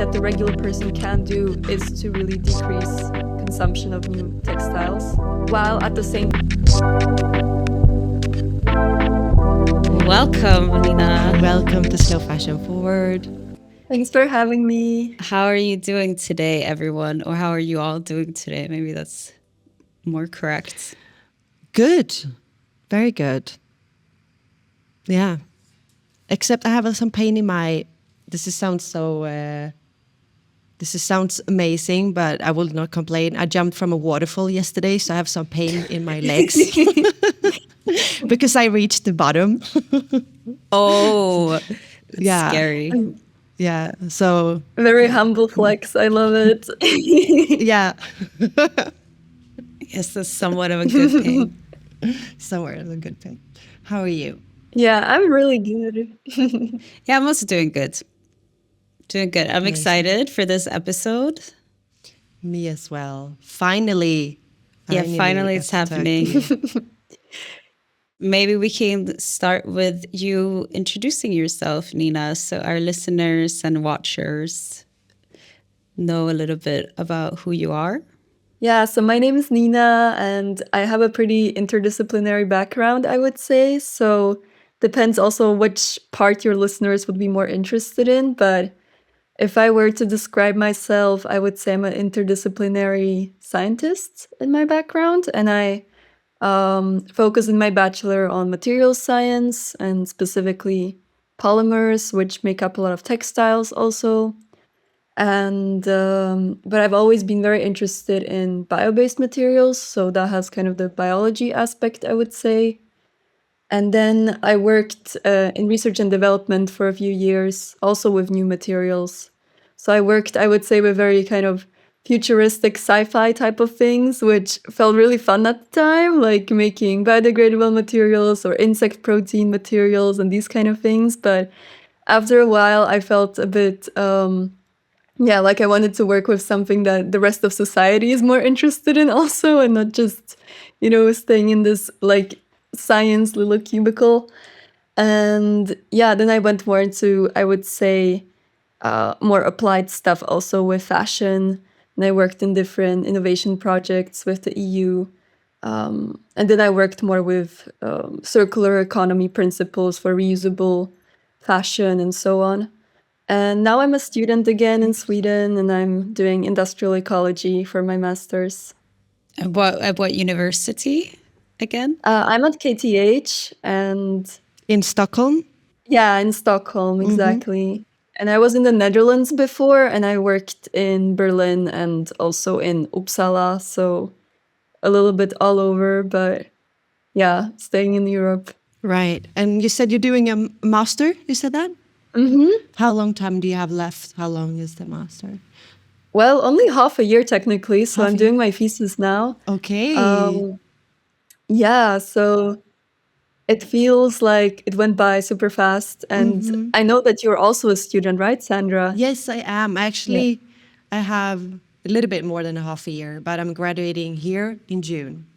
that the regular person can do is to really decrease consumption of new textiles, while at the same Welcome, Nina. Welcome to Slow Fashion Forward. Thanks for having me. How are you doing today, everyone? Or how are you all doing today? Maybe that's more correct. Good. Very good. Yeah. Except I have some pain in my... This sounds amazing, but I will not complain. I jumped from a waterfall yesterday, so I have some pain in my legs. Because I reached the bottom. Oh, yeah. Scary. Yeah, so... Very humble flex. I love it. yeah. Yes, that's somewhat of a good pain. Somewhere of a good pain. How are you? Yeah, I'm really good. Yeah, I'm also doing good. Doing good. I'm excited for this episode. Me as well. Finally. Yeah, finally it's happening. Maybe we can start with you introducing yourself, Nina, so our listeners and watchers know a little bit about who you are. Yeah, so my name is Nina, and I have a pretty interdisciplinary background, I would say. So depends also which part your listeners would be more interested in. But if I were to describe myself, I would say I'm an interdisciplinary scientist in my background, and I focus in my bachelor on materials science and specifically polymers, which make up a lot of textiles also. And but I've always been very interested in bio-based materials, so that has kind of the biology aspect, I would say. And then I worked in research and development for a few years, also with new materials. So I worked, I would say, with very kind of futuristic sci-fi type of things, which felt really fun at the time, like making biodegradable materials or insect protein materials and these kind of things. But after a while, I felt a bit, like I wanted to work with something that the rest of society is more interested in also, and not just, staying in this like science little cubicle. And yeah, then I went more into, I would say, more applied stuff also with fashion. And I worked in different innovation projects with the EU. And then I worked more with circular economy principles for reusable fashion and so on. And now I'm a student again in Sweden, and I'm doing industrial ecology for my master's. At what university again? I'm at KTH, and in Stockholm? Yeah, in Stockholm, exactly. And I was in the Netherlands before, and I worked in Berlin and also in Uppsala, so a little bit all over, but yeah, staying in Europe. Right. And you said you're doing a master, you said that? Mm-hmm. How long time do you have left? How long is the master? Well, only half a year technically, so I'm doing my thesis now. Okay. Yeah, so it feels like it went by super fast. And I know that you're also a student, right, Sandra? Yes, I am. Actually, I have a little bit more than a half a year, but I'm graduating here in June.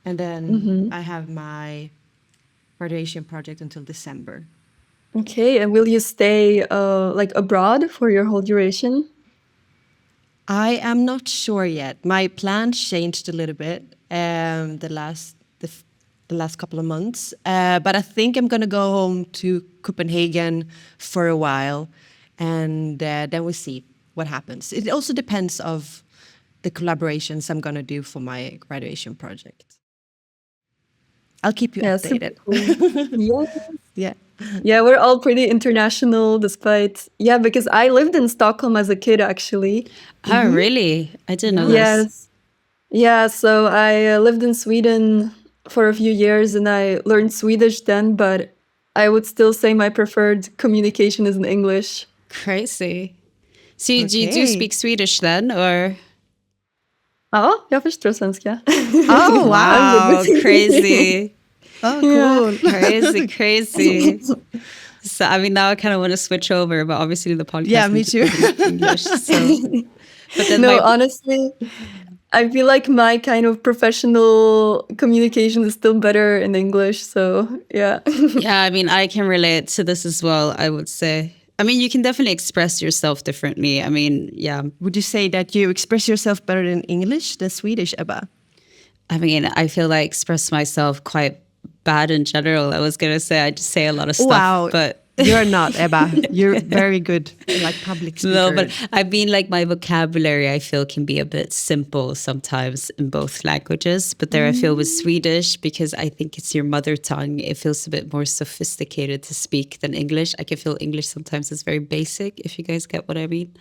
And then I have my graduation project until December. Okay, and will you stay like abroad for your whole duration? I am not sure yet. My plans changed a little bit the last couple of months, but I think I'm going to go home to Copenhagen for a while, and then we'll see what happens. It also depends of the collaborations I'm going to do for my graduation project. I'll keep you updated. Cool. Yeah. Yeah, we're all pretty international despite... Yeah, because I lived in Stockholm as a kid, actually. Oh, really? I didn't know this. Yes. Yeah, so I lived in Sweden for a few years and I learned Swedish then, but I would still say my preferred communication is in English. Crazy. So you do speak Swedish then, or? Ja, jag förstår svenska. Oh, wow. Crazy. Oh, cool. Yeah. Crazy. So, I mean, now I kind of want to switch over, but obviously the podcast Yeah, me too. English, so. But then honestly, I feel like my kind of professional communication is still better in English, so yeah. Yeah, I mean, I can relate to this as well, I would say. I mean, you can definitely express yourself differently. I mean, yeah. Would you say that you express yourself better in English than Swedish, Ebba? I mean, I feel I express myself quite bad in general. I was going to say I just say a lot of stuff, Wow, but you're not, Ebba. You're very good, like public speaker. no, but I mean, like my vocabulary, I feel can be a bit simple sometimes in both languages. But there I feel with Swedish, because I think it's your mother tongue, it feels a bit more sophisticated to speak than English. I can feel English sometimes is very basic, if you guys get what I mean.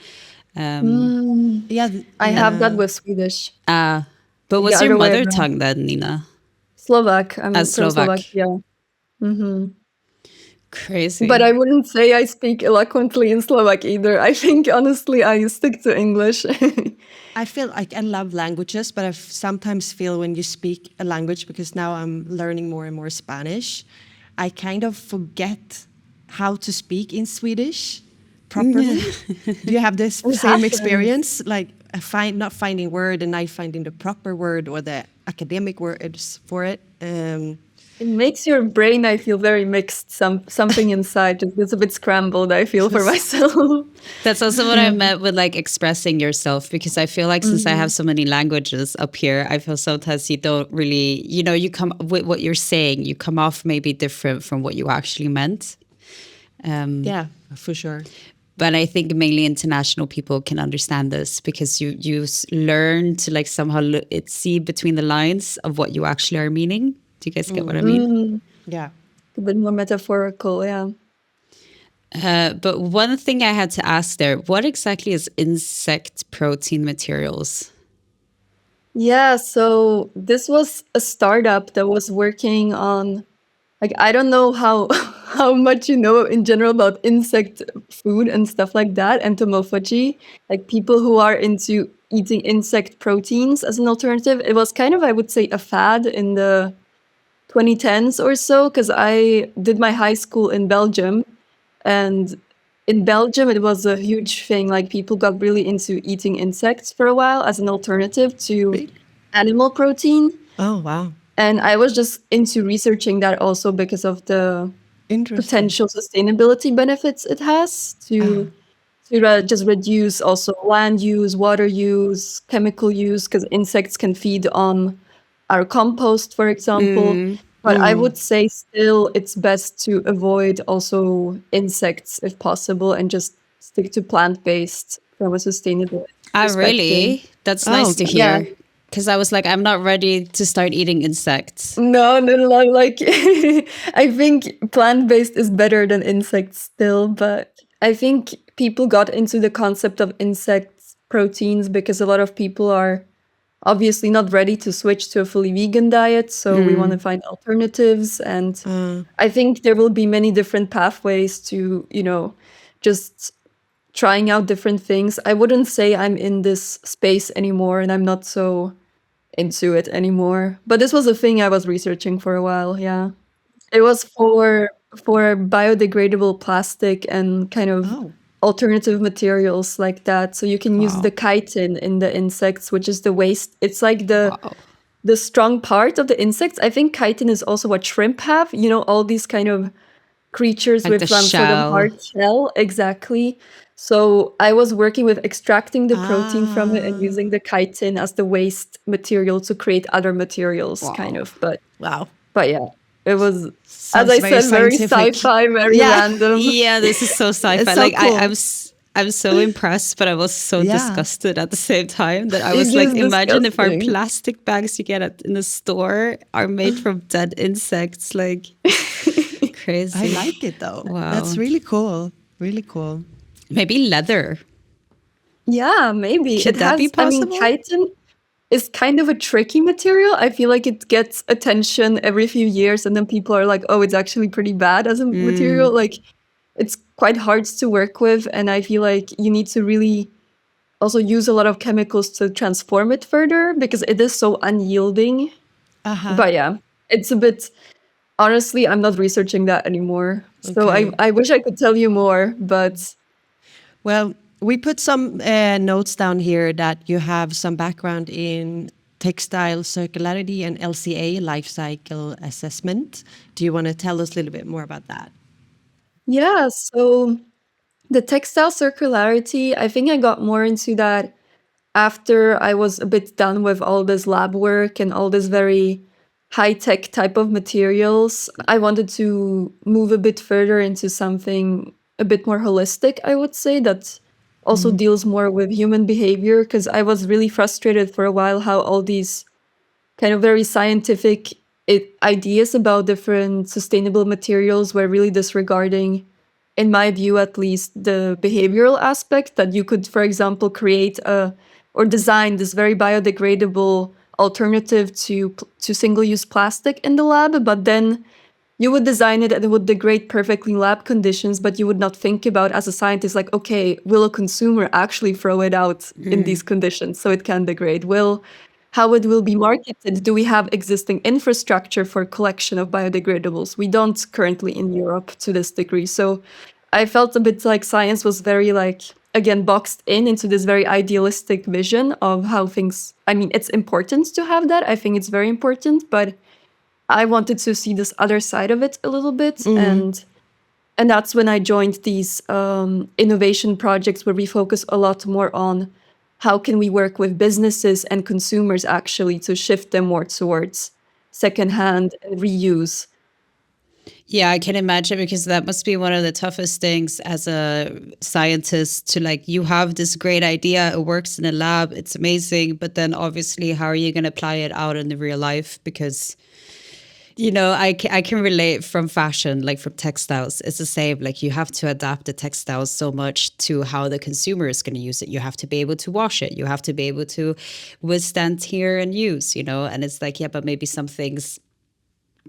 Yeah, I have that with Swedish. But The what's your other way mother around. tongue then, Nina? Slovak. I'm As from Slovak. Slovakia. Crazy. But I wouldn't say I speak eloquently in Slovak either. I think honestly I stick to English. I feel like I love languages, but I sometimes feel when you speak a language, because now I'm learning more and more Spanish, I kind of forget how to speak in Swedish properly. Do you have this It same happens. experience? Like not finding word and not finding the proper word or the academic words for it. It makes your brain, I feel, very mixed. Something inside just gets a bit scrambled, I feel, for myself. That's also what I meant with like expressing yourself, because I feel like since I have so many languages up here, I feel sometimes you don't really, you come with what you're saying, you come off maybe different from what you actually meant. Yeah, for sure. But I think mainly international people can understand this, because you learn to like somehow see between the lines of what you actually are meaning. Do you guys get what I mean? Yeah. A bit more metaphorical, yeah. But one thing I had to ask there, what exactly is insect protein materials? Yeah, so this was a startup that was working on, like, I don't know how how much you know in general about insect food and stuff like that, entomophagy, like people who are into eating insect proteins as an alternative. It was kind of, I would say, a fad in the 2010s or so, because I did my high school in Belgium, and in Belgium it was a huge thing. Like people got really into eating insects for a while as an alternative to Really? animal protein. Oh, wow. And I was just into researching that also because of the Interesting. potential sustainability benefits it has to just reduce also land use, water use, chemical use, because insects can feed on our compost, for example. But I would say still it's best to avoid also insects if possible and just stick to plant-based from a sustainable Ah, perspective. really? That's Oh, nice to Yeah. hear. Because I was like, I'm not ready to start eating insects. No, no, no, like I think plant-based is better than insects still, but I think people got into the concept of insects proteins because a lot of people are obviously not ready to switch to a fully vegan diet, so we want to find alternatives. And I think there will be many different pathways to, just trying out different things. I wouldn't say I'm in this space anymore and I'm not so into it anymore. But this was a thing I was researching for a while, yeah. It was for biodegradable plastic and kind of Oh. alternative materials like that. So you can use Wow. the chitin in the insects, which is the waste. It's like Wow. the strong part of the insects. I think chitin is also what shrimp have. You know, all these kind of creatures Like the with some sort of shell. hard shell. Exactly. So I was working with extracting the protein from it and Ah. using the chitin as the waste material to create other materials, kind Wow. of. But Wow. yeah, it was, as Sounds I very said, very scientific. sci-fi, very Yeah. random. Yeah, this is so sci-fi. It's so Like cool. I'm so impressed, but I was so Yeah. disgusted at the same time that I It was like, is imagine if our disgusting. plastic bags you get in the store are made from dead insects. Like crazy. I like it though. Wow. That's really cool. Really cool. Maybe leather. Yeah, maybe. Could It that be has, I mean, possible? chitin is kind of a tricky material. I feel like it gets attention every few years, and then people are like, oh, it's actually pretty bad as a material. Like, it's quite hard to work with, and I feel like you need to really also use a lot of chemicals to transform it further because it is so unyielding. Uh-huh. But yeah, it's a bit, honestly, I'm not researching that anymore. So Okay. I wish I could tell you more, but Well, we put some notes down here that you have some background in textile circularity and LCA, life cycle assessment. Do you want to tell us a little bit more about that? yeah, so The textile circularity, I think I got more into that after I was a bit done with all this lab work and all this very high tech type of materials. I wanted to move a bit further into something a bit more holistic, I would say, that also deals more with human behavior. Because I was really frustrated for a while how all these kind of very scientific ideas about different sustainable materials were really disregarding, in my view at least, the behavioral aspect that you could, for example, create a or design this very biodegradable alternative to single-use plastic in the lab, but then you would design it and it would degrade perfectly in lab conditions, but you would not think about as a scientist, like, okay, will a consumer actually throw it out in these conditions so it can degrade? How it will be marketed? Do we have existing infrastructure for collection of biodegradables? We don't currently in Europe to this degree. So I felt a bit like science was very like, again, boxed in into this very idealistic vision of how things, I mean, it's important to have that. I think it's very important, but I wanted to see this other side of it a little bit, and that's when I joined these innovation projects where we focus a lot more on how can we work with businesses and consumers actually to shift them more towards secondhand and reuse. Yeah, I can imagine, because that must be one of the toughest things as a scientist to, like, you have this great idea, it works in a lab, it's amazing, but then obviously how are you going to apply it out in the real life? Because I can relate from fashion, like from textiles. It's the same. Like, you have to adapt the textiles so much to how the consumer is going to use it. You have to be able to wash it. You have to be able to withstand tear and use, And it's like, yeah, but maybe some things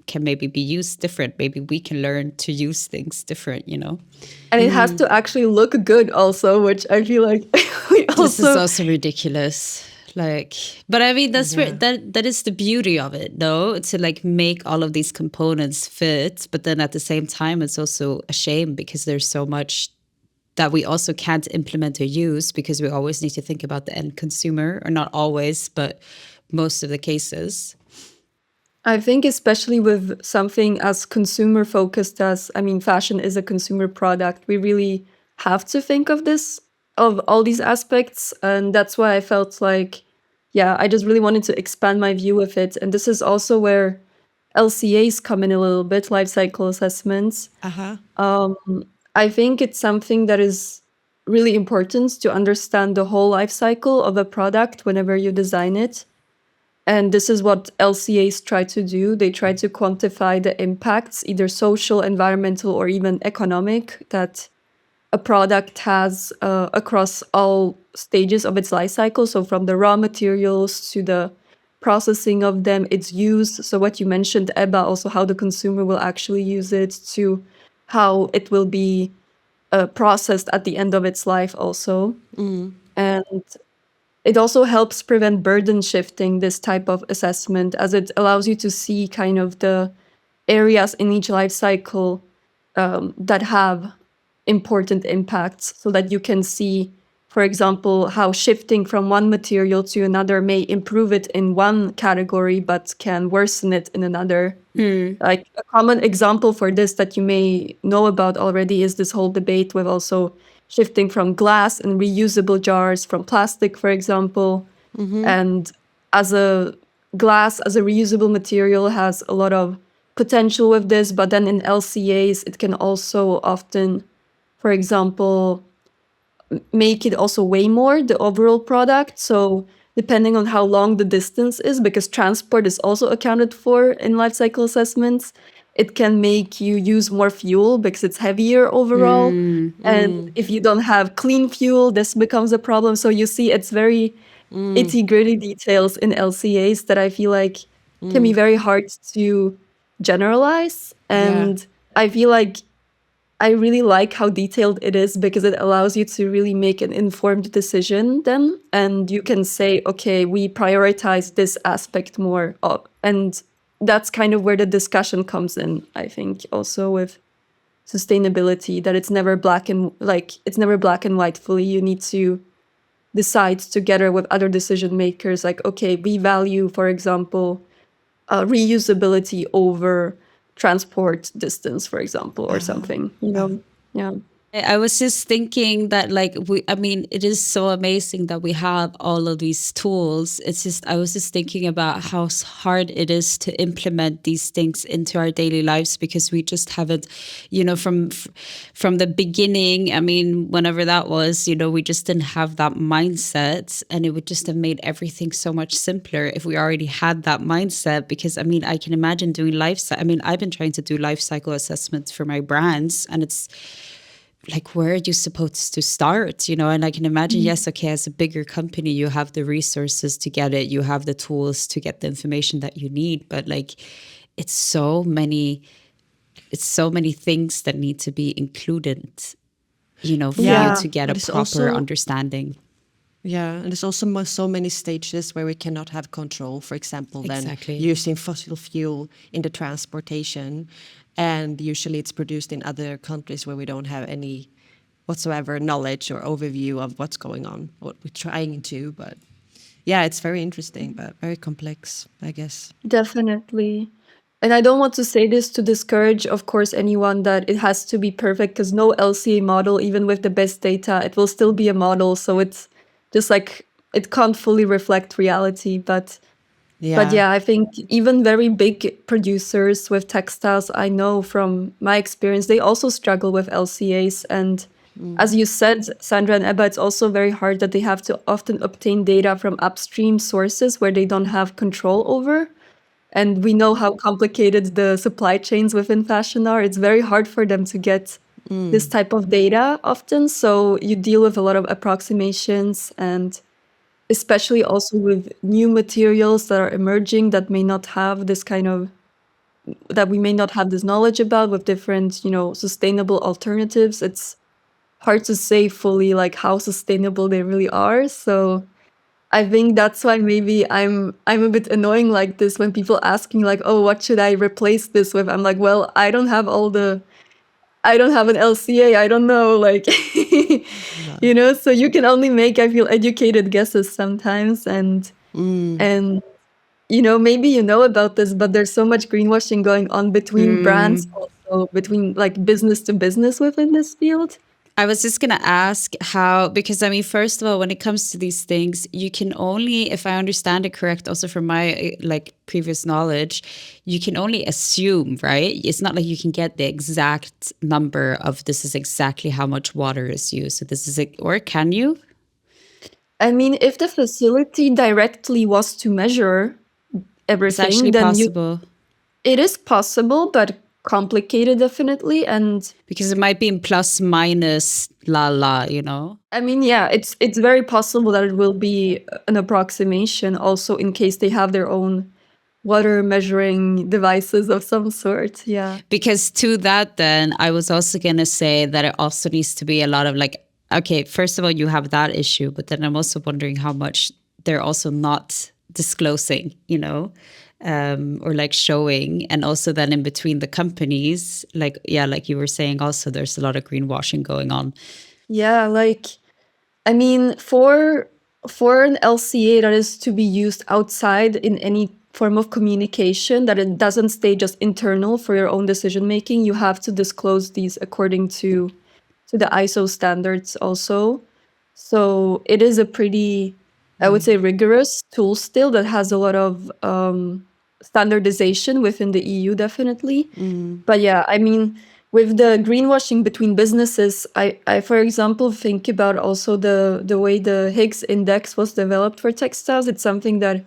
can maybe be used different. Maybe we can learn to use things different. And it has to actually look good also, which I feel like we This is also. also ridiculous. Like, but I mean, that's where that is the beauty of it, though, to like make all of these components fit. But then at the same time, it's also a shame because there's so much that we also can't implement or use because we always need to think about the end consumer, or not always, but most of the cases. I think especially with something as consumer focused as, I mean, fashion is a consumer product, we really have to think of this, of all these aspects. And that's why I felt like, yeah, I just really wanted to expand my view of it. And this is also where LCAs come in a little bit, life cycle assessments. I think it's something that is really important to understand the whole life cycle of a product whenever you design it. And this is what LCAs try to do. They try to quantify the impacts, either social, environmental, or even economic, that a product has across all stages of its life cycle. So from the raw materials to the processing of them, its use. So what you mentioned, Ebba, also how the consumer will actually use it, to how it will be processed at the end of its life also. And it also helps prevent burden shifting, this type of assessment, as it allows you to see kind of the areas in each life cycle that have important impacts, so that you can see, for example, how shifting from one material to another may improve it in one category but can worsen it in another. Like a common example for this that you may know about already is this whole debate with also shifting from glass and reusable jars from plastic, for example. And as a glass, as a reusable material, has a lot of potential with this, but then in LCAs, it can also often, for example, make it also weigh more, the overall product. So depending on how long the distance is, because transport is also accounted for in life cycle assessments, it can make you use more fuel because it's heavier overall. And if you don't have clean fuel, this becomes a problem. So you see, it's very itty gritty details in LCAs that I feel like can be very hard to generalize. And I feel like I really like how detailed it is because it allows you to really make an informed decision then. And you can say, okay, we prioritize this aspect more. And that's kind of where the discussion comes in, I think, also with sustainability, that it's never it's never black and white fully. You need to decide together with other decision makers, like, okay, we value, for example, reusability over transport distance, for example, or something, Yeah. I was just thinking that, like, I mean, it is so amazing that we have all of these tools. It's just, I was just thinking about how hard it is to implement these things into our daily lives because we just haven't, from the beginning. I mean, whenever that was, we just didn't have that mindset, and it would just have made everything so much simpler if we already had that mindset. Because I mean, I can imagine doing I mean, I've been trying to do life cycle assessments for my brands, and it's like, where are you supposed to start, and I can imagine, yes, okay, as a bigger company, you have the resources to get it, you have the tools to get the information that you need, but like, it's so many things that need to be included, for you Yeah. to get a but it's proper also understanding. Yeah, and there's also so many stages where we cannot have control. For example, then Exactly. using fossil fuel in the transportation, and usually it's produced in other countries where we don't have any whatsoever knowledge or overview of what's going on, what we're trying to. But yeah, it's very interesting, but very complex, I guess. Definitely. And I don't want to say this to discourage, of course, anyone that it has to be perfect because no LCA model, even with the best data, it will still be a model. So it's just like it can't fully reflect reality. But Yeah. yeah, I think even very big producers with textiles, I know from my experience, they also struggle with LCAs. And as you said, Sandra and Ebba, it's also very hard that they have to often obtain data from upstream sources where they don't have control over. And we know how complicated the supply chains within fashion are. It's very hard for them to get this type of data often. So you deal with a lot of approximations, and especially also with new materials that are emerging that may not have this kind of that we may not have this knowledge about with different, sustainable alternatives. It's hard to say fully like how sustainable they really are. So I think that's why maybe I'm a bit annoying like this when people asking like, oh, what should I replace this with? I'm like, well, I don't have an LCA. I don't know, like, so you can only make, I feel, educated guesses sometimes. And maybe you know about this, but there's so much greenwashing going on between brands, also between like business to business within this field. I was just going to ask how, because I mean, first of all, when it comes to these things, you can only, if I understand it correct, also from my like previous knowledge, you can only assume, right? It's not like you can get the exact number of this is exactly how much water is used. So this is it, or can you? I mean, if the facility directly was to measure It's actually everything, then possible it is possible, but complicated definitely. And because it might be in plus minus la la, I mean, yeah, it's very possible that it will be an approximation also in case they have their own water measuring devices of some sort. Yeah. Because to that, then I was also going to say that it also needs to be a lot of like, okay, first of all, you have that issue, but then I'm also wondering how much they're also not disclosing, or like showing. And also then in between the companies, like, yeah, like you were saying, also there's a lot of greenwashing going on. Yeah, like I mean, for an LCA that is to be used outside in any form of communication, that it doesn't stay just internal for your own decision making, you have to disclose these according to the ISO standards also. So it is a pretty, I would say, rigorous tool still that has a lot of standardization within the EU, definitely. But yeah, I mean, with the greenwashing between businesses, I for example, think about also the way the Higgs index was developed for textiles. It's something that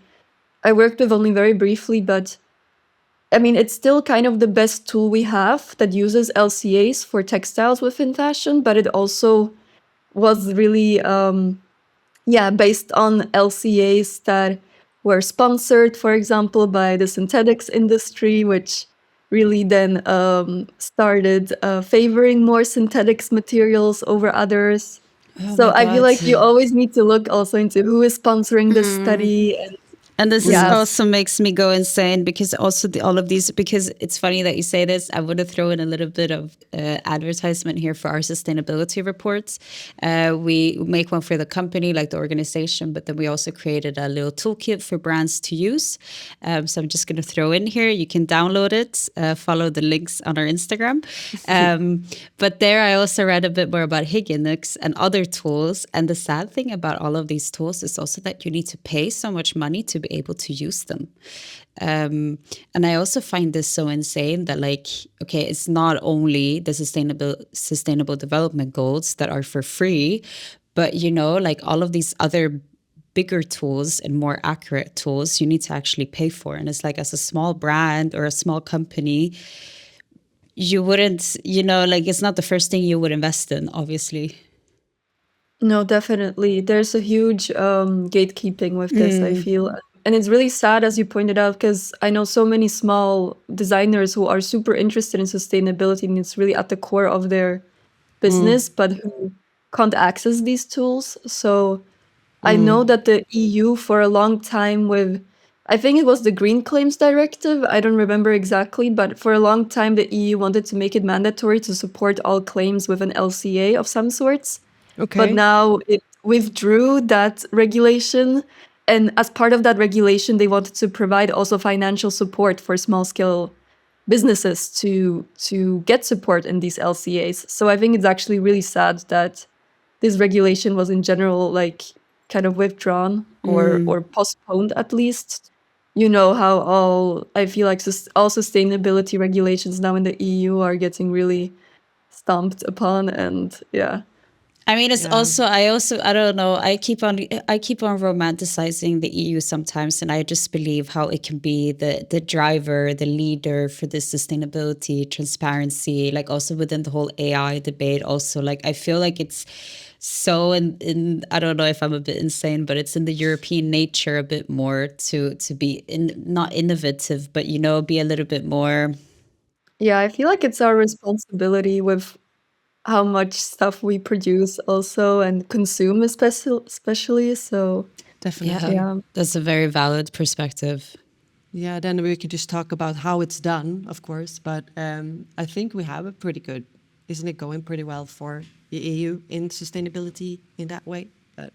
I worked with only very briefly, but I mean, it's still kind of the best tool we have that uses LCAs for textiles within fashion, but it also was really based on LCAs that were sponsored, for example, by the synthetics industry, which really then started favoring more synthetics materials over others. Oh So my I feel God. like you always need to look also into who is sponsoring this study. And And this is Yes. also makes me go insane because also all of these, because it's funny that you say this. I want to throw in a little bit of advertisement here for our sustainability reports. We make one for the company, like the organization, but then we also created a little toolkit for brands to use. So I'm just going to throw in here. You can download it, follow the links on our Instagram. But there I also read a bit more about hygienics and other tools. And the sad thing about all of these tools is also that you need to pay so much money to be able to use them. And I also find this so insane that, like, okay, it's not only the sustainable development goals that are for free, but like all of these other bigger tools and more accurate tools you need to actually pay for. And it's like, as a small brand or a small company, you wouldn't, like, it's not the first thing you would invest in, obviously. No, definitely. There's a huge gatekeeping with this, I feel. And it's really sad, as you pointed out, because I know so many small designers who are super interested in sustainability and it's really at the core of their business, but who can't access these tools. So I know that the EU for a long time I think it was the Green Claims Directive, I don't remember exactly, but for a long time the EU wanted to make it mandatory to support all claims with an LCA of some sorts. But Okay. now it withdrew that regulation. And as part of that regulation, they wanted to provide also financial support for small scale businesses to get support in these LCAs. So I think it's actually really sad that this regulation was in general like kind of withdrawn or postponed at least. You know how all I feel like all sustainability regulations now in the EU are getting really stomped upon, and yeah. I mean, it's Yeah. also, I don't know. I keep on romanticizing the EU sometimes, and I just believe how it can be the driver, the leader for this sustainability, transparency, like also within the whole AI debate. Also, like I feel like it's so in I don't know if I'm a bit insane, but it's in the European nature a bit more to be not innovative, but be a little bit more. Yeah, I feel like it's our responsibility with how much stuff we produce also and consume especially. So Definitely. Yeah, yeah. that's a very valid perspective. Yeah, then we could just talk about how it's done, of course. But I think we have a pretty good, isn't it going pretty well for the EU in sustainability in that way? But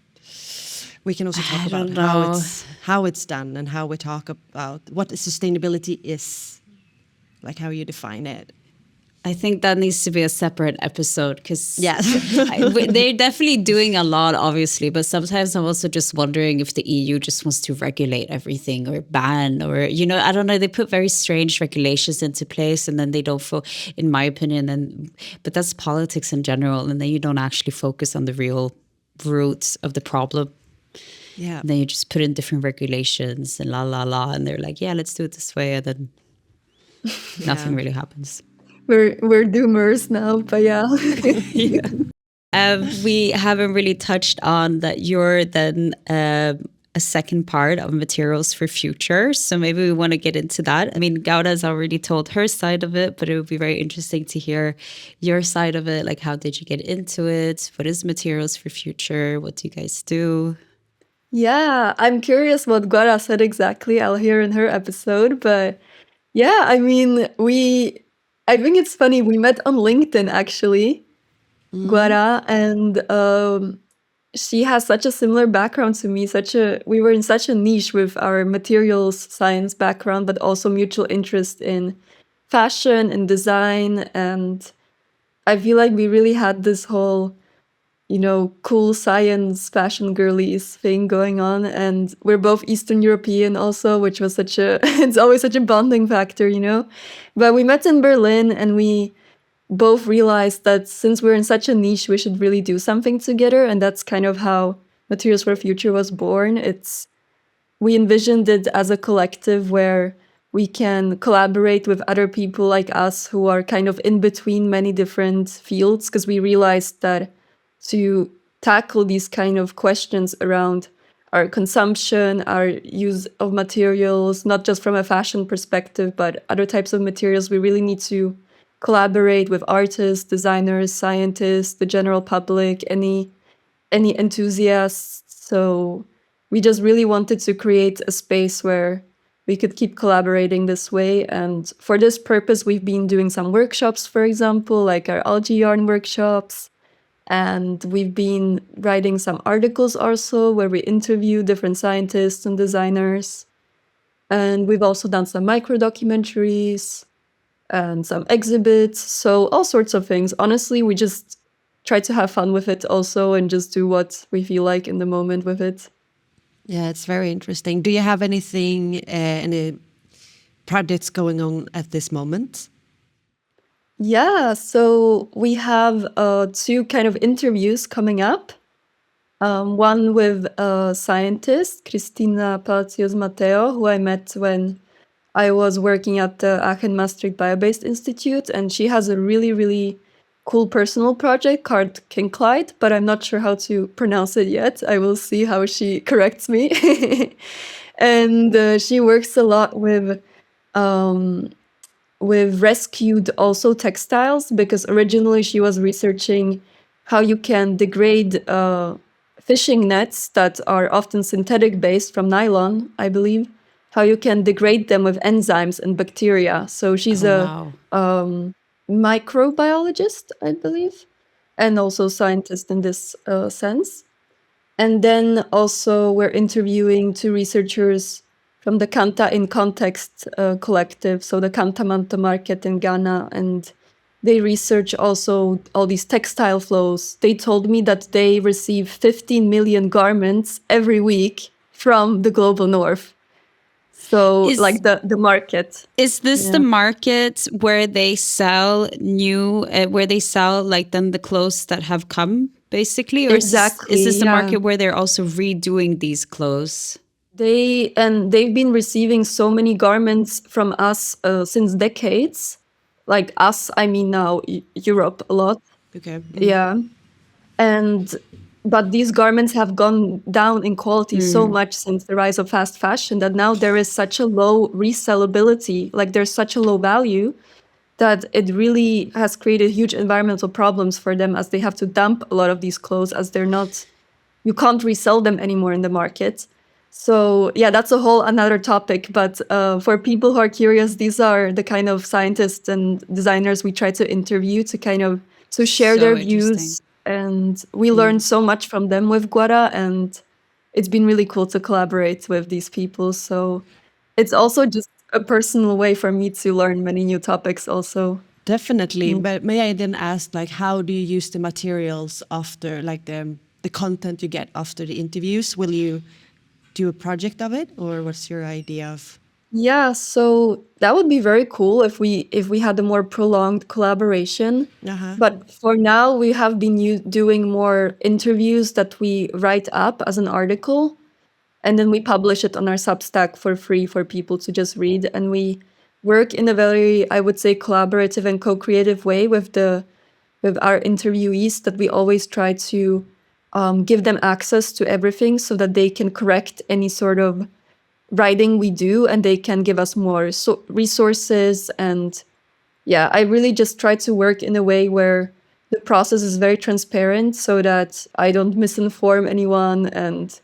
we can also talk I about don't know. how it's done and how we talk about what sustainability is, like how you define it. I think that needs to be a separate episode because Yes. they're definitely doing a lot, obviously. But sometimes I'm also just wondering if the EU just wants to regulate everything or ban or, I don't know. They put very strange regulations into place and then they don't, in my opinion, but that's politics in general. And then you don't actually focus on the real roots of the problem. Yeah. And then you just put in different regulations and la, la, la. And they're like, yeah, let's do it this way. And then nothing really happens. We're doomers now, but yeah. We haven't really touched on that you're then a second part of materials for future. So maybe we want to get into that. I mean, Gauda has already told her side of it, but it would be very interesting to hear your side of it. Like, how did you get into it? What is materials for future? What do you guys do? Yeah, I'm curious what Guara said exactly. I'll hear in her episode, but yeah, I mean, I think it's funny. We met on LinkedIn actually, Guara, and she has such a similar background to me. We were in such a niche with our materials science background, but also mutual interest in fashion and design. And I feel like we really had this whole, cool science fashion girlies thing going on. And we're both Eastern European also, which was it's always such a bonding factor. But we met in Berlin and we both realized that since we're in such a niche, we should really do something together. And that's kind of how Materials for Future was born. We envisioned it as a collective where we can collaborate with other people like us who are kind of in between many different fields, because we realized that to tackle these kind of questions around our consumption, our use of materials, not just from a fashion perspective, but other types of materials, we really need to collaborate with artists, designers, scientists, the general public, any enthusiasts. So we just really wanted to create a space where we could keep collaborating this way. And for this purpose, we've been doing some workshops, for example, like our algae yarn workshops. And we've been writing some articles also where we interview different scientists and designers. And we've also done some micro documentaries and some exhibits. So all sorts of things. Honestly, we just try to have fun with it also and just do what we feel like in the moment with it. Yeah, it's very interesting. Do you have any projects going on at this moment? Yeah, so we have two kind of interviews coming up. One with a scientist, Cristina Palacios Mateo, who I met when I was working at the Aachen Maastricht Biobased Institute, and she has a really, really cool personal project called Kinkleid, but I'm not sure how to pronounce it yet. I will see how she corrects me. And she works a lot with rescued also textiles, because originally she was researching how you can degrade fishing nets that are often synthetic based from nylon, I believe, how you can degrade them with enzymes and bacteria. So she's Oh, a wow. microbiologist, I believe, and also scientist in this sense. And then also we're interviewing two researchers from the Kanta in Context collective, so the Kanta Manta market in Ghana, and they research also all these textile flows. They told me that they receive 15 million garments every week from the global north. So Is like the market. is this the Yeah. market where they sell where they sell like then the clothes that have come basically, or is Exactly. this the Yeah. market where they're also redoing these clothes? They've been receiving so many garments from us since decades. Like us, I mean now Europe a lot. Okay. Yeah. And but these garments have gone down in quality so much since the rise of fast fashion that now there is such a low resellability, like there's such a low value that it really has created huge environmental problems for them, as they have to dump a lot of these clothes, as they're not, you can't resell them anymore in the market. So yeah, that's a whole another topic. But for people who are curious, these are the kind of scientists and designers we try to interview to kind of to share So their interesting. views. And we learned so much from them with Guara, and it's been really cool to collaborate with these people. So it's also just a personal way for me to learn many new topics also. Definitely. Mm. But may I then ask, like, how do you use the materials after, like, the content you get after the interviews? Will you do a project of it, or what's your idea of? Yeah, so that would be very cool if we had a more prolonged collaboration. Uh-huh. But for now, we have been doing more interviews that we write up as an article, and then we publish it on our Substack for free for people to just read. And we work in a very, I would say, collaborative and co-creative way with our interviewees, that we always try to give them access to everything so that they can correct any sort of writing we do, and they can give us more resources. And yeah, I really just try to work in a way where the process is very transparent so that I don't misinform anyone. And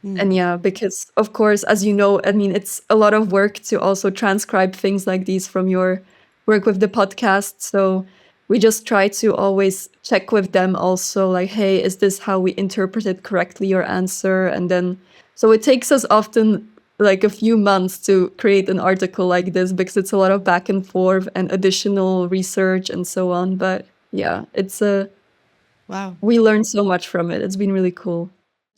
yeah, because of course, as you know, I mean, it's a lot of work to also transcribe things like these from your work with the podcast. So we just try to always check with them also, like, hey, is this how we interpreted correctly your answer? And then, so it takes us often like a few months to create an article like this, because it's a lot of back and forth and additional research and so on. But yeah, Wow. we learned so much from it. It's been really cool.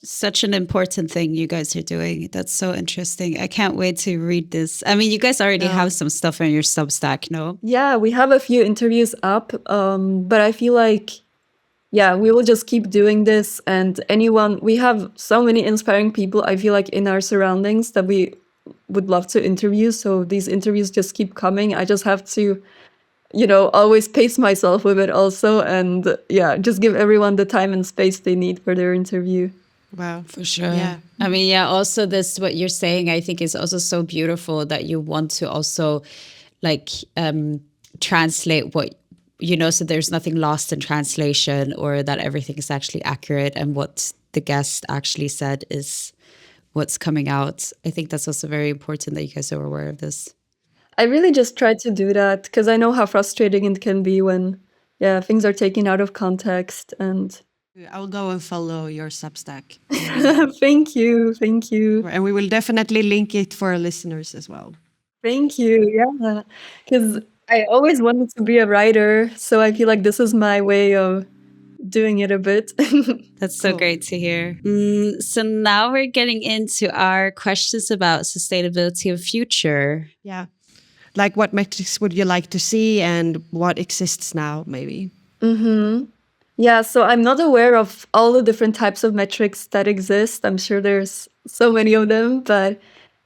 Such an important thing you guys are doing. That's so interesting. I can't wait to read this. I mean, you guys already No. have some stuff on your Substack, no? Yeah, we have a few interviews up, but I feel like, yeah, we will just keep doing this. And anyone, we have so many inspiring people, I feel like, in our surroundings that we would love to interview. So these interviews just keep coming. I just have to, always pace myself with it also. And yeah, just give everyone the time and space they need for their interview. Wow. For sure. Yeah. I mean, yeah, also this, what you're saying, I think is also so beautiful that you want to also like translate what, so there's nothing lost in translation, or that everything is actually accurate and what the guest actually said is what's coming out. I think that's also very important that you guys are aware of this. I really just try to do that because I know how frustrating it can be when, yeah, things are taken out of context. And I'll go and follow your Substack. thank you, thank you, And we will definitely link it for our listeners as well. thank you. Yeah, because I always wanted to be a writer, so I feel like this is my way of doing it a bit. That's so Cool. great to hear. So now we're getting into our questions about sustainability and future. Yeah. Like what metrics would you like to see and what exists now, maybe? Yeah, so I'm not aware of all the different types of metrics that exist. I'm sure there's so many of them, but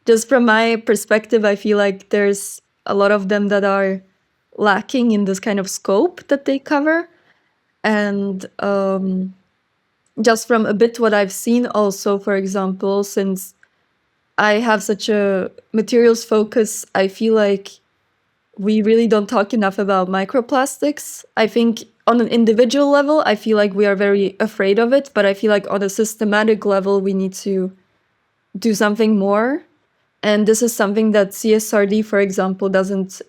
just from my perspective, I feel like there's a lot of them that are lacking in this kind of scope that they cover. And just from a bit what I've seen also, for example, since I have such a materials focus, I feel like we really don't talk enough about microplastics. I think on an individual level, I feel like we are very afraid of it, but I feel like on a systematic level, we need to do something more. And this is something that CSRD, for example, doesn't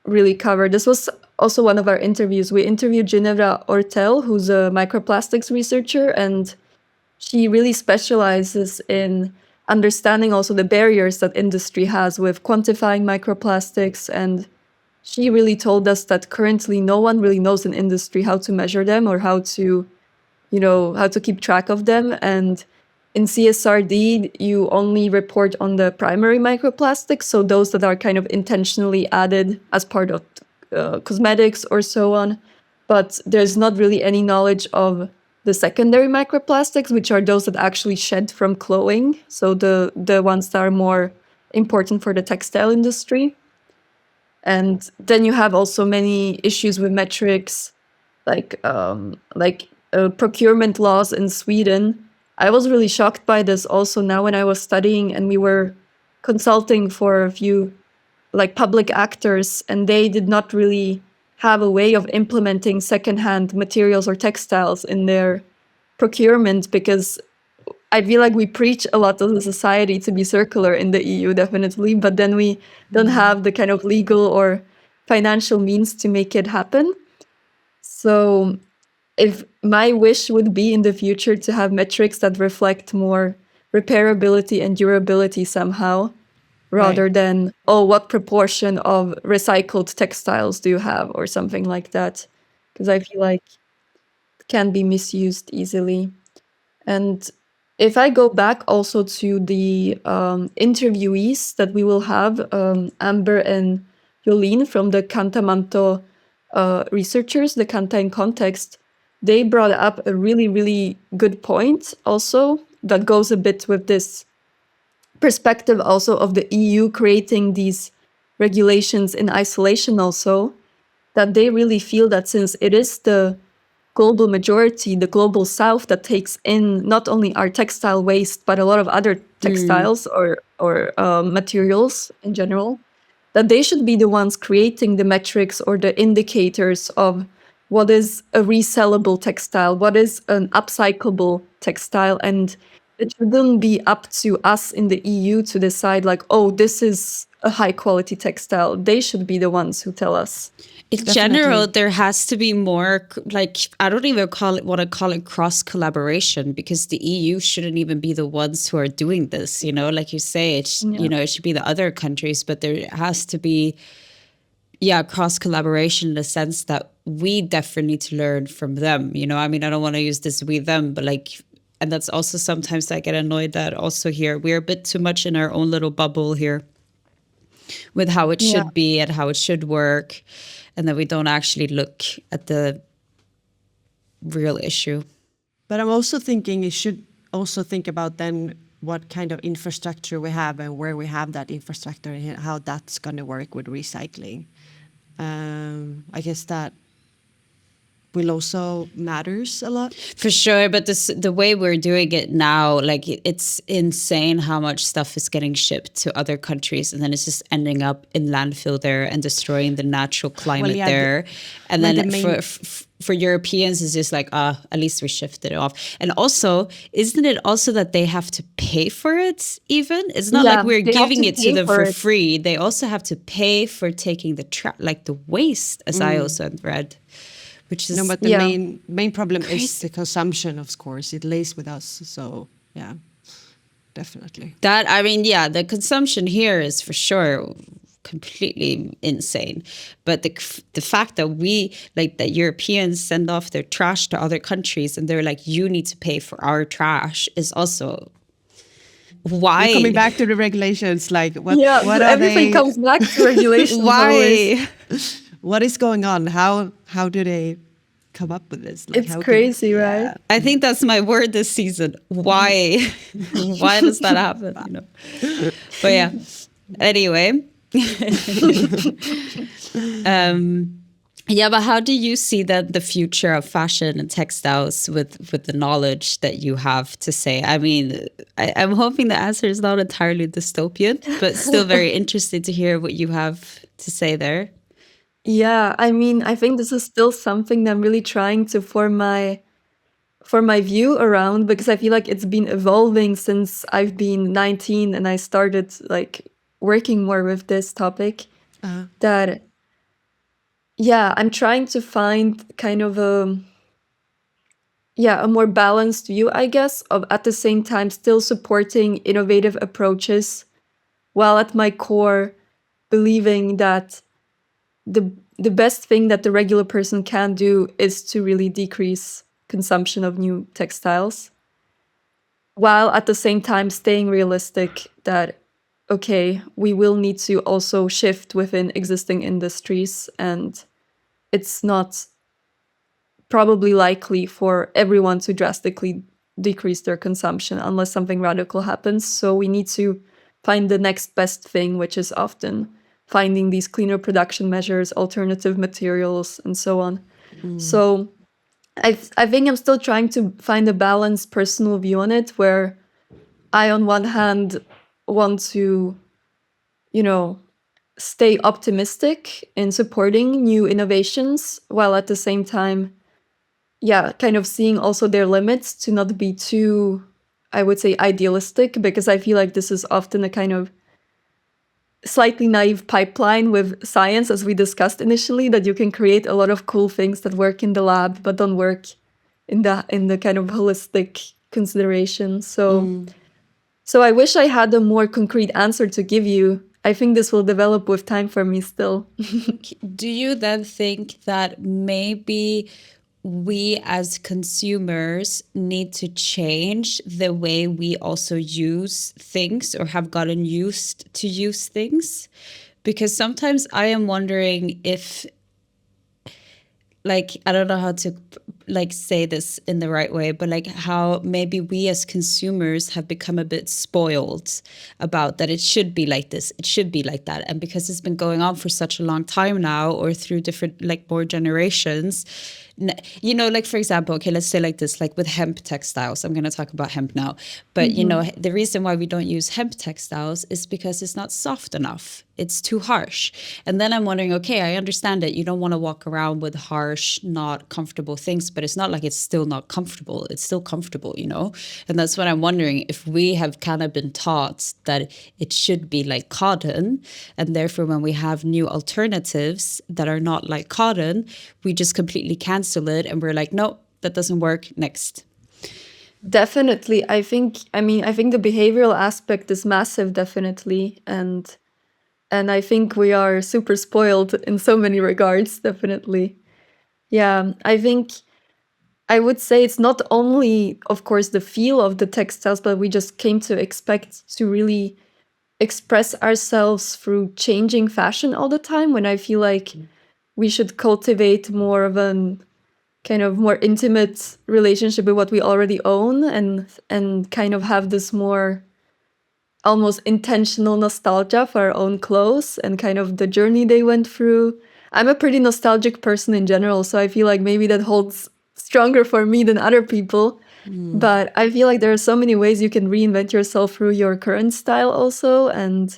really cover. This was also one of our interviews. We interviewed Ginevra Ortel, who's a microplastics researcher, and she really specializes in understanding also the barriers that industry has with quantifying microplastics. And she really told us that currently no one really knows in industry how to measure them or how to, how to keep track of them. And in CSRD, you only report on the primary microplastics, so those that are kind of intentionally added as part of cosmetics or so on. But there's not really any knowledge of the secondary microplastics, which are those that actually shed from clothing, so the ones that are more important for the textile industry. And then you have also many issues with metrics, like procurement laws in Sweden. I was really shocked by this also now when I was studying and we were consulting for a few like public actors, and they did not really have a way of implementing secondhand materials or textiles in their procurement, because I feel like we preach a lot of the society to be circular in the EU, definitely, but then we don't have the kind of legal or financial means to make it happen. So if my wish would be in the future to have metrics that reflect more repairability and durability somehow, rather than, oh, what proportion of recycled textiles do you have or something like that? Because I feel like it can be misused easily. And if I go back also to the interviewees that we will have, Amber and Yolene from the Cantamanto researchers, the Canta in Context, they brought up a really, really good point also that goes a bit with this perspective also of the EU creating these regulations in isolation also, that they really feel that since it is the global majority, the global south, that takes in not only our textile waste, but a lot of other textiles or materials in general, that they should be the ones creating the metrics or the indicators of what is a resellable textile, what is an upcyclable textile. And it shouldn't be up to us in the EU to decide like, oh, this is a high quality textile. They should be the ones who tell us. In general, there has to be more, like, I don't even want to call it cross collaboration, because the EU shouldn't even be the ones who are doing this, like you say, it should be the other countries, but there has to be, cross collaboration in the sense that we definitely need to learn from them, I mean, I don't want to use this we, them, but like, and that's also sometimes I get annoyed that also here, we're a bit too much in our own little bubble here with how it should be and how it should work. And then we don't actually look at the real issue. But I'm also thinking you should also think about then what kind of infrastructure we have and where we have that infrastructure and how that's going to work with recycling. I guess that will also matters a lot. For sure, but the way we're doing it now, like it's insane how much stuff is getting shipped to other countries, and then it's just ending up in landfill there and destroying the natural climate yeah, there. And like then the main- for Europeans, it's just like, at least we shifted it off. And also, isn't it also that they have to pay for it? Even it's not like we're they have giving to it to pay them for for it. free. They also have to pay for taking the waste, as I also read. Which is No, but the Yeah. main problem is Crazy. the consumption, of course. It lays with us. So yeah, definitely. that, I mean, yeah, the consumption here is for sure completely insane. But the fact that that Europeans send off their trash to other countries and they're like, you need to pay for our trash is also why. We're coming back to the regulations. Like what? Yeah, What are everything they? comes back to regulations. always. Why? What is going on? How do they come up with this? Like, It's how crazy, right? I think that's my word this season. Why? Why does that happen? But yeah. Anyway. Yeah, but how do you see that the future of fashion and textiles with the knowledge that you have to say? I mean, I'm hoping the answer is not entirely dystopian, but still very interested to hear what you have to say there. Yeah, I mean, I think this is still something that I'm really trying to form my view around, because I feel like it's been evolving since I've been 19 and I started like working more with this topic. That yeah, I'm trying to find kind of a more balanced view, I guess, of at the same time still supporting innovative approaches, while at my core believing that the best thing that the regular person can do is to really decrease consumption of new textiles, while at the same time staying realistic that okay, we will need to also shift within existing industries, and it's not probably likely for everyone to drastically decrease their consumption unless something radical happens. So we need to find the next best thing, which is often finding these cleaner production measures, alternative materials, and so on. So I think I'm still trying to find a balanced personal view on it, where I, on one hand, want to, stay optimistic in supporting new innovations, while at the same time, kind of seeing also their limits, to not be too, I would say, idealistic, because I feel like this is often a kind of slightly naive pipeline with science, as we discussed initially, that you can create a lot of cool things that work in the lab but don't work in the kind of holistic consideration. So I wish I had a more concrete answer to give you. I think this will develop with time for me still. Do you then think that maybe we as consumers need to change the way we also use things or have gotten used to use things? Because sometimes I am wondering if, like, I don't know how to say this in the right way, but like how maybe we as consumers have become a bit spoiled about that it should be like this, it should be like that. And because it's been going on for such a long time now, or through different, like, more generations, like, for example, okay, let's say like this, like with hemp textiles, I'm going to talk about hemp now, but the reason why we don't use hemp textiles is because it's not soft enough. It's too harsh. And then I'm wondering, okay, I understand that you don't want to walk around with harsh, not comfortable things, but it's not like it's still not comfortable. It's still comfortable, And that's what I'm wondering, if we have kind of been taught that it should be like cotton, and therefore when we have new alternatives that are not like cotton, we just completely cancel it and we're like, no, that doesn't work, next. Definitely. I think the behavioral aspect is massive, definitely. And I think we are super spoiled in so many regards, definitely. Yeah, I think I would say it's not only, of course, the feel of the textiles, but we just came to expect to really express ourselves through changing fashion all the time, when I feel like we should cultivate more of an kind of more intimate relationship with what we already own, and kind of have this more almost intentional nostalgia for our own clothes and kind of the journey they went through. I'm a pretty nostalgic person in general, so I feel like maybe that holds stronger for me than other people. But I feel like there are so many ways you can reinvent yourself through your current style also, and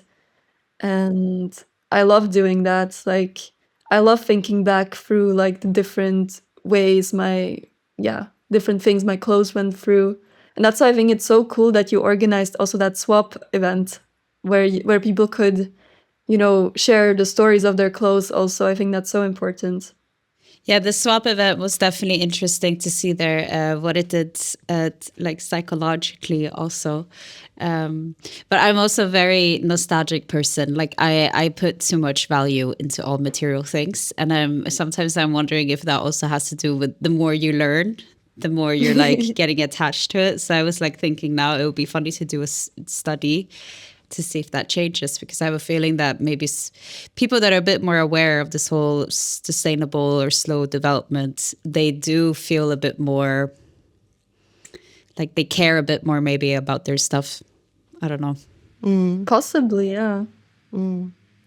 I love doing that. Like I love thinking back through like the different ways different things my clothes went through. And that's why I think it's so cool that you organized also that swap event where people could, share the stories of their clothes also. I think that's so important. Yeah, the swap event was definitely interesting to see there what it did like psychologically also. But I'm also a very nostalgic person. Like I put too much value into all material things, and sometimes I'm wondering if that also has to do with the more you learn, the more you're like getting attached to it. So I was like thinking now it would be funny to do a study to see if that changes, because I have a feeling that maybe people that are a bit more aware of this whole sustainable or slow development, they do feel a bit more like they care a bit more maybe about their stuff. I don't know. Possibly, yeah.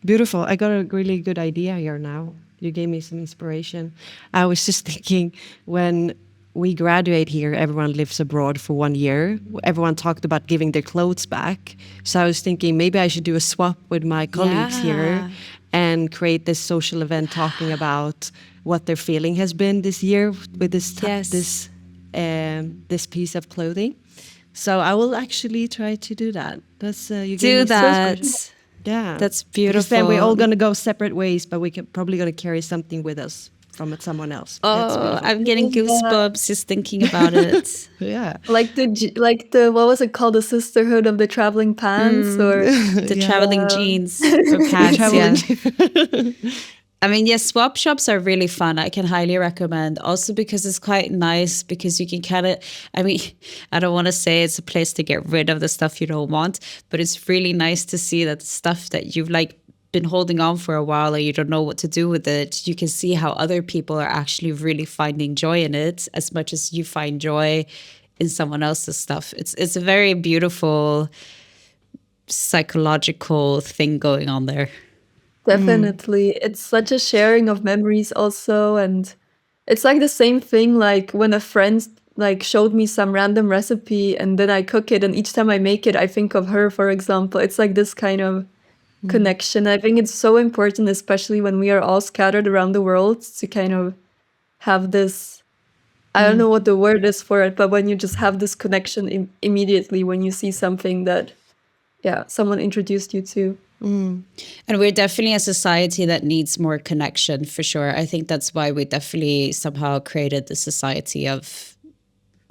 Beautiful. I got a really good idea here now. You gave me some inspiration. I was just thinking when we graduate here, everyone lives abroad for 1 year. Everyone talked about giving their clothes back. So I was thinking maybe I should do a swap with my colleagues here and create this social event talking about what their feeling has been this year with this piece of clothing. So I will actually try to do that. That's you gave Do me some that. inspiration. Yeah, That's Because then we're beautiful. all gonna go separate ways, but we can probably gonna carry something with us from someone else. That's Oh, beautiful. I'm getting Yeah. goosebumps just thinking about it. Yeah. Like the what was it called, the sisterhood of the traveling pants, or The traveling jeans or The pants, traveling. yeah. I mean, yes, swap shops are really fun. I can highly recommend. Also because it's quite nice because you can kind of, I mean, I don't want to say it's a place to get rid of the stuff you don't want, but it's really nice to see that the stuff that you've like been holding on for a while and you don't know what to do with it, you can see how other people are actually really finding joy in it as much as you find joy in someone else's stuff. It's a very beautiful psychological thing going on there. definitely. It's such a sharing of memories also, and it's like the same thing like when a friend like showed me some random recipe and then I cook it, and each time I make it I think of her, for example. It's like this kind of connection. I think it's so important, especially when we are all scattered around the world, to kind of have this, I don't know what the word is for it, but when you just have this connection immediately when you see something that someone introduced you to. And we're definitely a society that needs more connection, for sure. I think that's why we definitely somehow created the society of,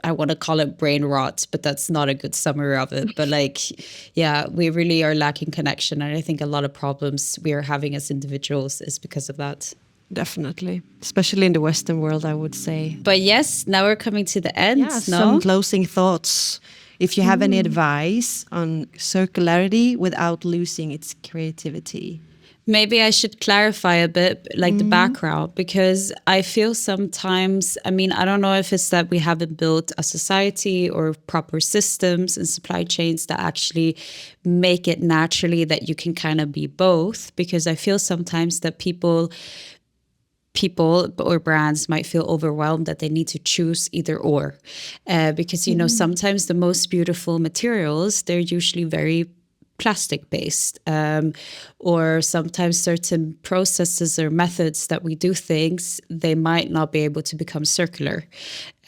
I want to call it brain rot, but that's not a good summary of it. But like, yeah, we really are lacking connection. And I think a lot of problems we are having as individuals is because of that. Definitely, especially in the Western world, I would say. But yes, now we're coming to the end, Yeah, no? some closing thoughts. If you have any advice on circularity without losing its creativity. Maybe I should clarify a bit, like the background, because I feel sometimes, I mean, I don't know if it's that we haven't built a society or proper systems and supply chains that actually make it naturally that you can kind of be both, because I feel sometimes that people or brands might feel overwhelmed that they need to choose either or, because you know sometimes the most beautiful materials, they're usually very plastic based, or sometimes certain processes or methods that we do things, they might not be able to become circular.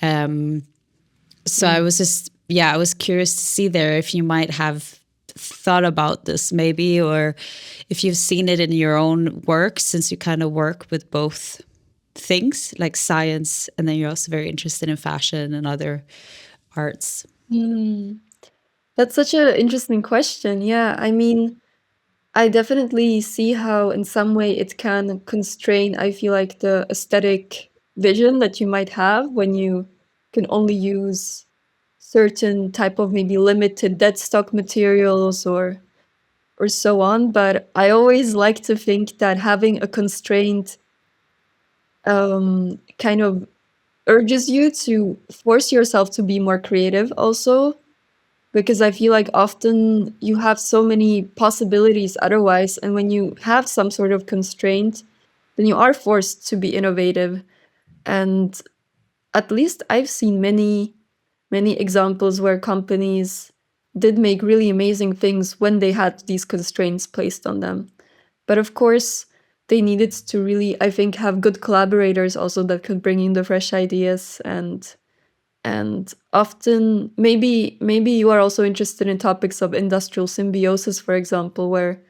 So I was curious to see there if you might have thought about this maybe, or if you've seen it in your own work, since you kind of work with both things like science and then you're also very interested in fashion and other arts. That's such an interesting question. Yeah, I mean, I definitely see how in some way it can constrain, I feel like, the aesthetic vision that you might have when you can only use certain type of maybe limited dead stock materials or so on. But I always like to think that having a constraint kind of urges you to force yourself to be more creative also, because I feel like often you have so many possibilities otherwise, and when you have some sort of constraint, then you are forced to be innovative. And at least I've seen many examples where companies did make really amazing things when they had these constraints placed on them. But of course, they needed to really, I think, have good collaborators also that could bring in the fresh ideas. And often maybe you are also interested in topics of industrial symbiosis, for example, where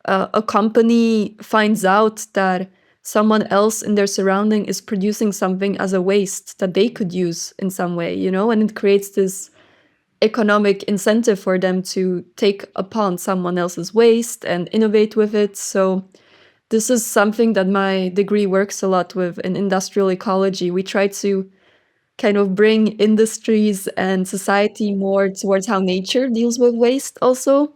a company finds out that someone else in their surrounding is producing something as a waste that they could use in some way, and it creates this economic incentive for them to take upon someone else's waste and innovate with it. So this is something that my degree works a lot with in industrial ecology. We try to kind of bring industries and society more towards how nature deals with waste also.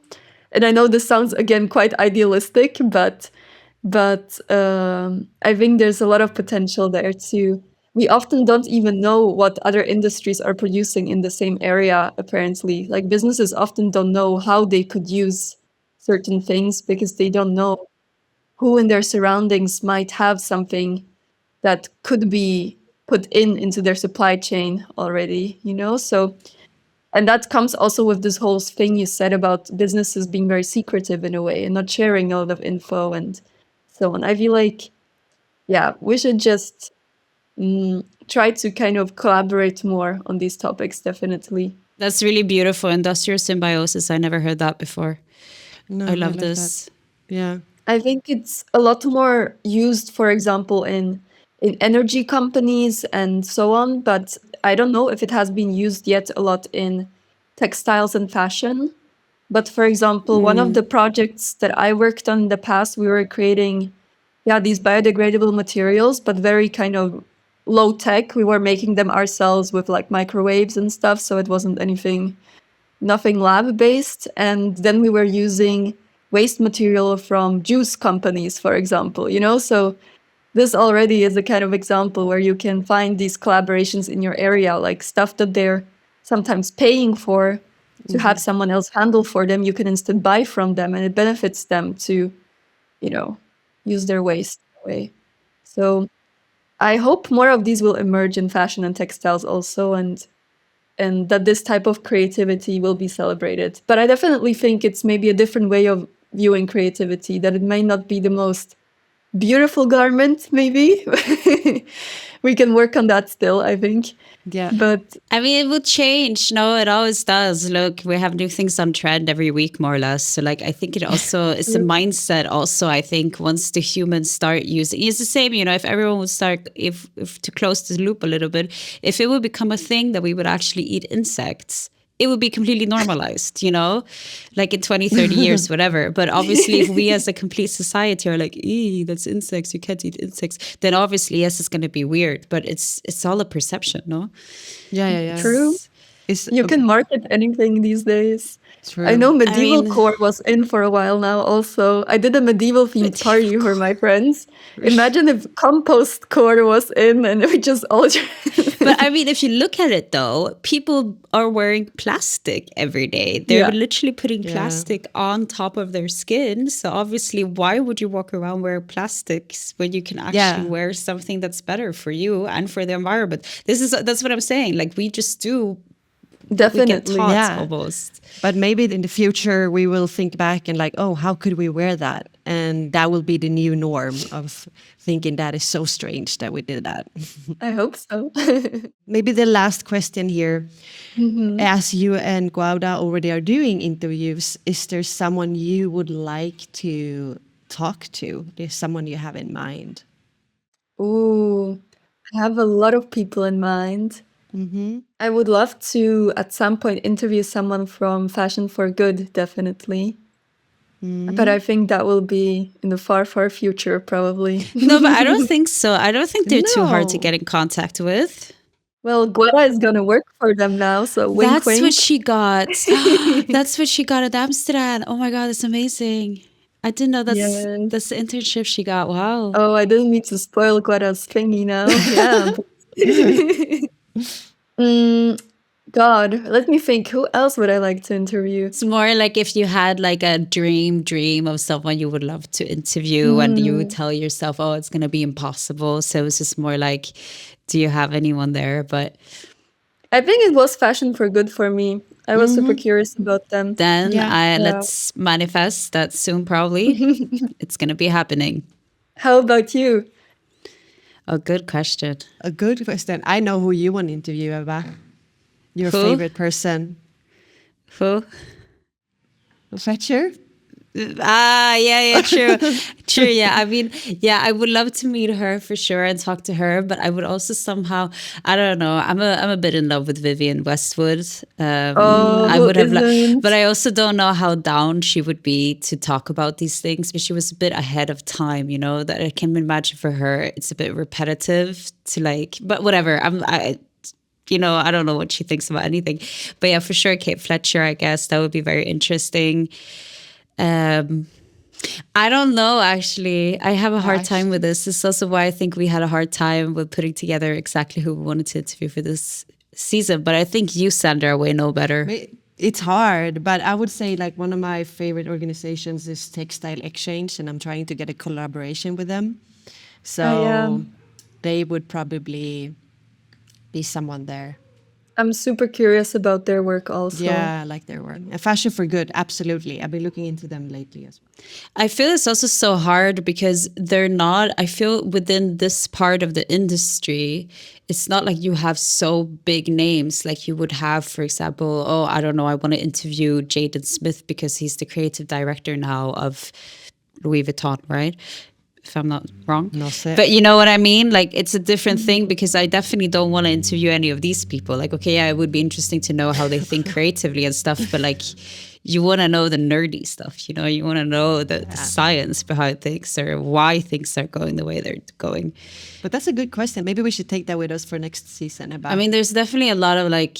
And I know this sounds again quite idealistic, but I think there's a lot of potential there too. We often don't even know what other industries are producing in the same area, apparently. Like businesses often don't know how they could use certain things because they don't know who in their surroundings might have something that could be put into their supply chain already. So, and that comes also with this whole thing you said about businesses being very secretive in a way and not sharing a lot of info and so on. I feel like, yeah, we should just try to kind of collaborate more on these topics, definitely. That's really beautiful. Industrial symbiosis. I never heard that before. No, I I love like this. that. Yeah. I think it's a lot more used, for example, in energy companies and so on, but I don't know if it has been used yet a lot in textiles and fashion. But for example, one of the projects that I worked on in the past, we were creating, yeah, these biodegradable materials, but very kind of low tech. We were making them ourselves with like microwaves and stuff, so it wasn't nothing lab based. And then we were using waste material from juice companies, for example. So this already is a kind of example where you can find these collaborations in your area, like stuff that they're sometimes paying for to have someone else handle for them. You can instead buy from them, and it benefits them to, you know, use their waste away. So I hope more of these will emerge in fashion and textiles also, and that this type of creativity will be celebrated. But I definitely think it's maybe a different way of viewing creativity, that it may not be the most beautiful garment, maybe. We can work on that still, I think. Yeah. But I mean, it will change. No, it always does. Look, we have new things on trend every week, more or less. So, like, I think it also it's a mindset. Also, I think once the humans start using, it's the same. If everyone would start, if to close the loop a little bit, if it would become a thing that we would actually eat insects, it would be completely normalized. Like in 20, 30 years, whatever. But obviously, if we as a complete society are like, that's insects, you can't eat insects, then obviously, yes, it's going to be weird. But it's all a perception, no? Yeah. true. It's You can market anything these days. true. I know medieval mean- core was in for a while now also. I did a medieval themed party for my friends. Imagine if compost core was in and we just all But I mean, if you look at it though, people are wearing plastic every day. They're Yeah. literally putting Yeah. plastic on top of their skin. So obviously, why would you walk around wearing plastics when you can actually Yeah. wear something that's better for you and for the environment? That's what I'm saying. Like we just do. We get definitely. taught Yeah. almost. But maybe in the future we will think back and like, oh, how could we wear that? And that will be the new norm of thinking that is so strange that we did that. I hope so. Maybe the last question here. As you and Guauda already are doing interviews, is there someone you would like to talk to? There's someone you have in mind? Ooh, I have a lot of people in mind. I would love to, at some point, interview someone from Fashion for Good, definitely. But I think that will be in the far, far future, probably. No, but I don't think so. I don't think they're too hard to No. get in contact with. Well, Guara is going to work for them now, so wink, That's wink. what she got. That's what she got at Amsterdam. Oh my god, that's amazing. I didn't know that's Yes. that's the internship she got. Wow. Oh, I didn't mean to spoil Guara's thingy now. Yeah. Mm, God, let me think. Who else would I like to interview? It's more like if you had like a dream of someone you would love to interview and you would tell yourself, oh, it's going to be impossible. So it's just more like, do you have anyone there? But I think it was Fashion for Good for me. I was super curious about them. then Yeah. Yeah. let's manifest that soon, probably. It's going to be happening. How about you? A good question. A good question. I know who you want to interview, Eva. Your Who? favorite person. Who? Fletcher? Yeah, true. True, yeah. I mean, yeah, I would love to meet her for sure and talk to her, but I would also somehow, I don't know, I'm a bit in love with Vivienne Westwood. Oh, I who would have, isn't? but I also don't know how down she would be to talk about these things, but she was a bit ahead of time, you know, that I can imagine for her, it's a bit repetitive to like, but whatever. You know, I don't know what she thinks about anything, but yeah, for sure, Kate Fletcher, I guess that would be very interesting. I don't know, actually. I have a hard time with this. This is also why I think we had a hard time with putting together exactly who we wanted to interview for this season. But I think you, Sandra, way know better. It's hard, but I would say like one of my favorite organizations is Textile Exchange, and I'm trying to get a collaboration with them. So they would probably be someone there. I'm super curious about their work also. Yeah, I like their work. And Fashion for Good, absolutely. I've been looking into them lately as well. I feel it's also so hard because they're not, I feel within this part of the industry, it's not like you have so big names like you would have, for example, oh, I don't know, I want to interview Jaden Smith because he's the creative director now of Louis Vuitton, right? If I'm not wrong. No sé. But you know what I mean? Like, it's a different thing because I definitely don't want to interview any of these people. Like, okay, yeah, it would be interesting to know how they think creatively and stuff, but like, you want to know the nerdy stuff, you know? You want to know the science behind things or why things are going the way they're going. But that's a good question. Maybe we should take that with us for next season. I mean, there's definitely a lot of like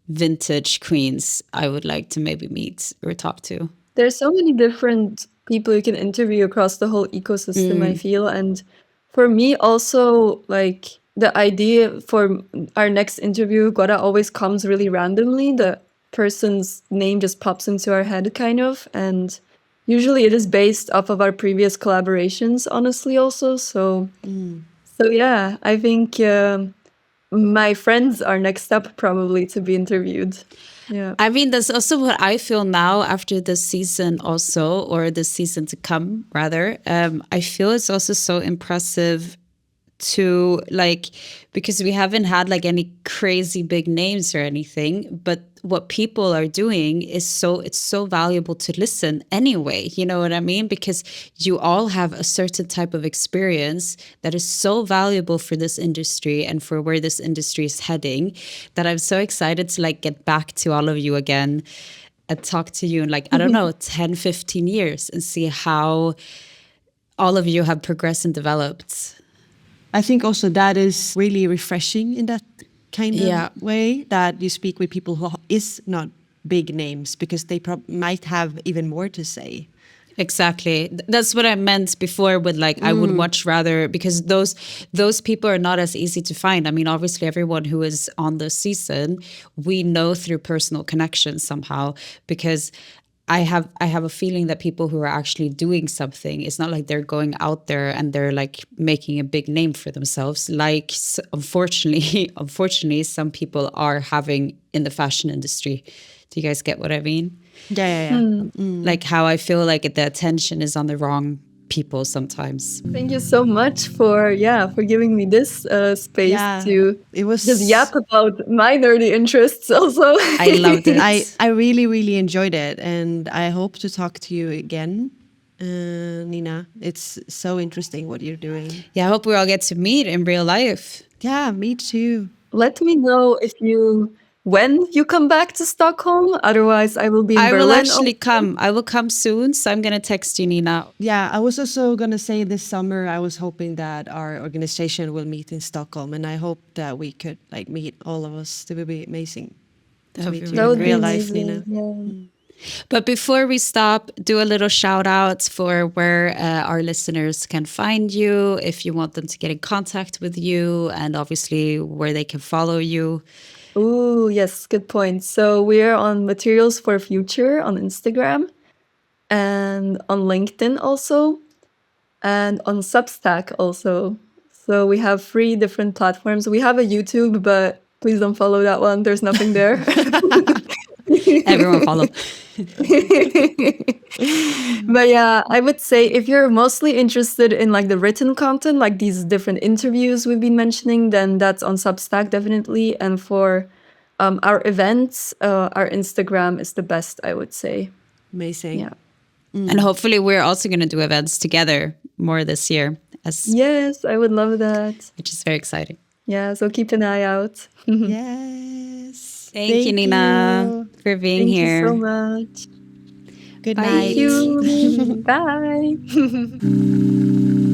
vintage queens I would like to maybe meet or talk to. There's so many different people you can interview across the whole ecosystem, I feel. And for me also, like the idea for our next interview, Gora, always comes really randomly. The person's name just pops into our head kind of. And usually it is based off of our previous collaborations, honestly, also. So yeah, I think my friends are next up probably to be interviewed. Yeah. I mean, that's also what I feel now after this season also, or this season to come, rather. I feel it's also so impressive to like, because we haven't had like any crazy big names or anything, but what people are doing is it's so valuable to listen anyway. You know what I mean? Because you all have a certain type of experience that is so valuable for this industry and for where this industry is heading, that I'm so excited to like get back to all of you again and talk to you in like, I don't know, 10, 15 years and see how all of you have progressed and developed. I think also that is really refreshing in that kind of way, that you speak with people who is not big names, because they might have even more to say. Exactly. That's what I meant before with like, I would much rather, because those people are not as easy to find. I mean, obviously everyone who is on the season, we know through personal connections somehow, because I have a feeling that people who are actually doing something, it's not like they're going out there and they're like making a big name for themselves. Like, unfortunately, some people are having in the fashion industry. Do you guys get what I mean? Yeah. Like how I feel like the attention is on the wrong people sometimes. Thank you so much for giving me this space to just yap about my nerdy interests also. I loved it. I really, really enjoyed it, and I hope to talk to you again, Nina. It's so interesting what you're doing. Yeah, I hope we all get to meet in real life. Yeah, me too. Let me know when you come back to Stockholm. Otherwise, I will be in Berlin. I will actually come. I will come soon. So I'm going to text you, Nina. Yeah, I was also going to say this summer, I was hoping that our organization will meet in Stockholm. And I hope that we could like meet all of us. It would be amazing to meet you in real life, Nina. Yeah. But before we stop, do a little shout out for where our listeners can find you, if you want them to get in contact with you, and obviously where they can follow you. Ooh, yes, good point. So we're on Materials for Future on Instagram and on LinkedIn also, and on Substack also. So we have 3 different platforms. We have a YouTube, but please don't follow that one. There's nothing there. Everyone follow. But yeah, I would say if you're mostly interested in like the written content, like these different interviews we've been mentioning, then that's on Substack definitely. And for our events, our Instagram is the best, I would say. Amazing. Yeah. And hopefully we're also going to do events together more this year, Yes, I would love that. which is very exciting. Yeah, so keep an eye out. Yes. Thank you, Nina, you. for being Thank here. you so much. Good Bye. night. Thank you. Bye.